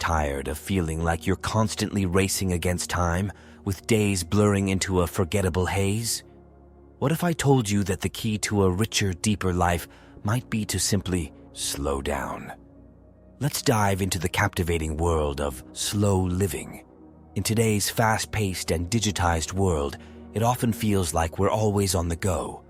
tired of feeling like you're constantly racing against time, with days blurring into a forgettable haze? What if I told you that the key to a richer, deeper life might be to simply slow down? Let's dive into the captivating world of slow living. In today's fast-paced and digitized world, it often feels like we're always on the go.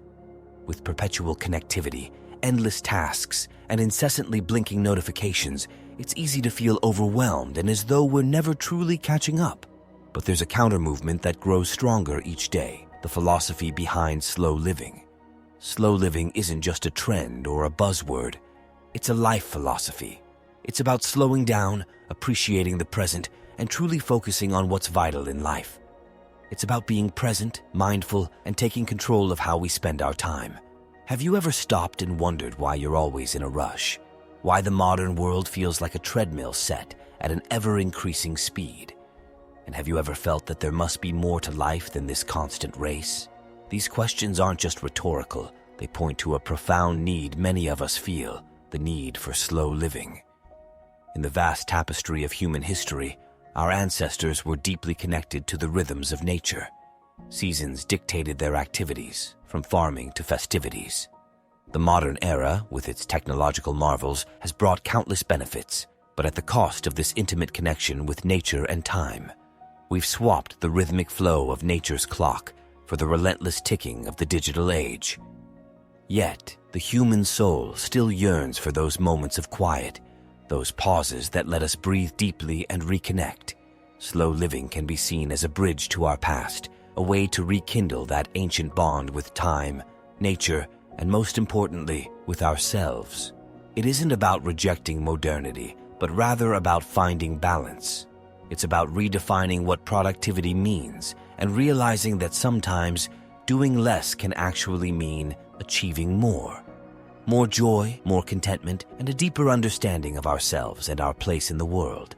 With perpetual connectivity, endless tasks, and incessantly blinking notifications, it's easy to feel overwhelmed and as though we're never truly catching up. But there's a counter-movement that grows stronger each day, the philosophy behind slow living. Slow living isn't just a trend or a buzzword. It's a life philosophy. It's about slowing down, appreciating the present, and truly focusing on what's vital in life. It's about being present, mindful, and taking control of how we spend our time. Have you ever stopped and wondered why you're always in a rush? Why the modern world feels like a treadmill set at an ever-increasing speed? And have you ever felt that there must be more to life than this constant race? These questions aren't just rhetorical. They point to a profound need many of us feel, the need for slow living. In the vast tapestry of human history, our ancestors were deeply connected to the rhythms of nature. Seasons dictated their activities, from farming to festivities. The modern era, with its technological marvels, has brought countless benefits, but at the cost of this intimate connection with nature and time. We've swapped the rhythmic flow of nature's clock for the relentless ticking of the digital age. Yet, the human soul still yearns for those moments of quiet, those pauses that let us breathe deeply and reconnect. Slow living can be seen as a bridge to our past, a way to rekindle that ancient bond with time, nature, and most importantly, with ourselves. It isn't about rejecting modernity, but rather about finding balance. It's about redefining what productivity means and realizing that sometimes doing less can actually mean achieving more. More joy, more contentment, and a deeper understanding of ourselves and our place in the world.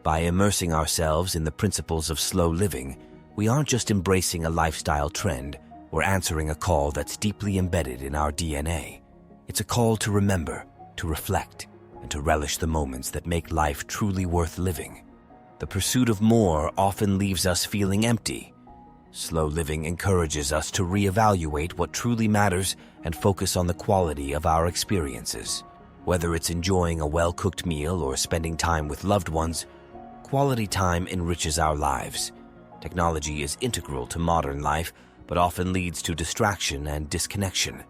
By immersing ourselves in the principles of slow living, we aren't just embracing a lifestyle trend, we're answering a call that's deeply embedded in our DNA. It's a call to remember, to reflect, and to relish the moments that make life truly worth living. The pursuit of more often leaves us feeling empty. Slow living encourages us to reevaluate what truly matters and focus on the quality of our experiences. Whether it's enjoying a well-cooked meal or spending time with loved ones, quality time enriches our lives. Technology is integral to modern life, but often leads to distraction and disconnection.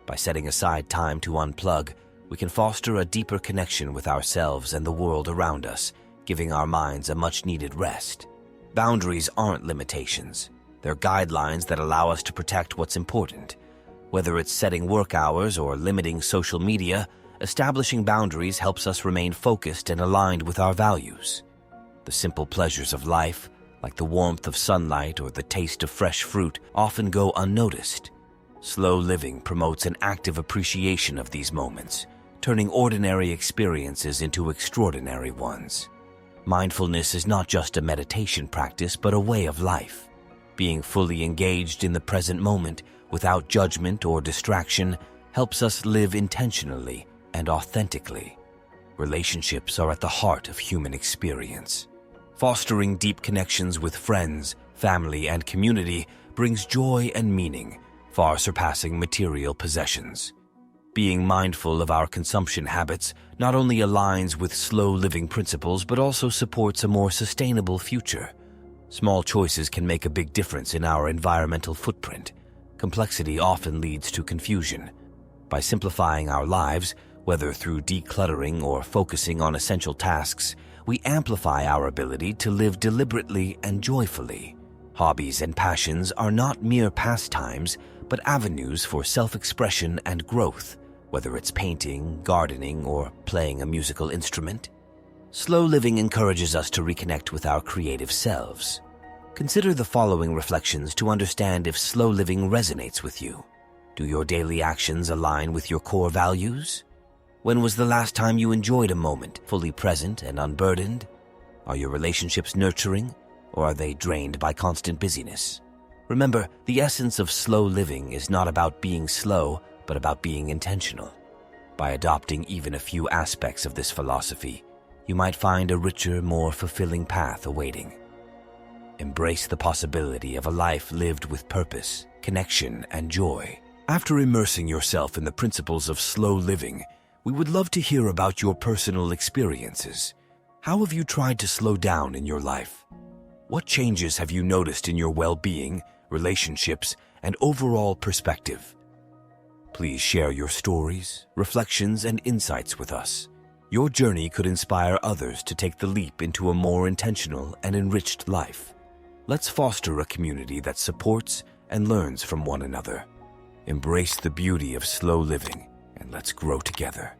By setting aside time to unplug, we can foster a deeper connection with ourselves and the world around us, giving our minds a much-needed rest. Boundaries aren't limitations. They're guidelines that allow us to protect what's important. Whether it's setting work hours or limiting social media, establishing boundaries helps us remain focused and aligned with our values. The simple pleasures of life, like the warmth of sunlight or the taste of fresh fruit, often go unnoticed. Slow living promotes an active appreciation of these moments, turning ordinary experiences into extraordinary ones. Mindfulness is not just a meditation practice, but a way of life. Being fully engaged in the present moment, without judgment or distraction, helps us live intentionally and authentically. Relationships are at the heart of human experience. Fostering deep connections with friends, family, and community brings joy and meaning, far surpassing material possessions. Being mindful of our consumption habits not only aligns with slow living principles, but also supports a more sustainable future. Small choices can make a big difference in our environmental footprint. Complexity often leads to confusion. By simplifying our lives, whether through decluttering or focusing on essential tasks, we amplify our ability to live deliberately and joyfully. Hobbies and passions are not mere pastimes, but avenues for self-expression and growth, whether it's painting, gardening, or playing a musical instrument. Slow living encourages us to reconnect with our creative selves. Consider the following reflections to understand if slow living resonates with you. Do your daily actions align with your core values? When was the last time you enjoyed a moment, fully present and unburdened? Are your relationships nurturing, or are they drained by constant busyness? Remember, the essence of slow living is not about being slow, but about being intentional. By adopting even a few aspects of this philosophy, you might find a richer, more fulfilling path awaiting. Embrace the possibility of a life lived with purpose, connection, and joy. After immersing yourself in the principles of slow living, we would love to hear about your personal experiences. How have you tried to slow down in your life? What changes have you noticed in your well-being, relationships, and overall perspective? Please share your stories, reflections, and insights with us. Your journey could inspire others to take the leap into a more intentional and enriched life. Let's foster a community that supports and learns from one another. Embrace the beauty of slow living, and let's grow together.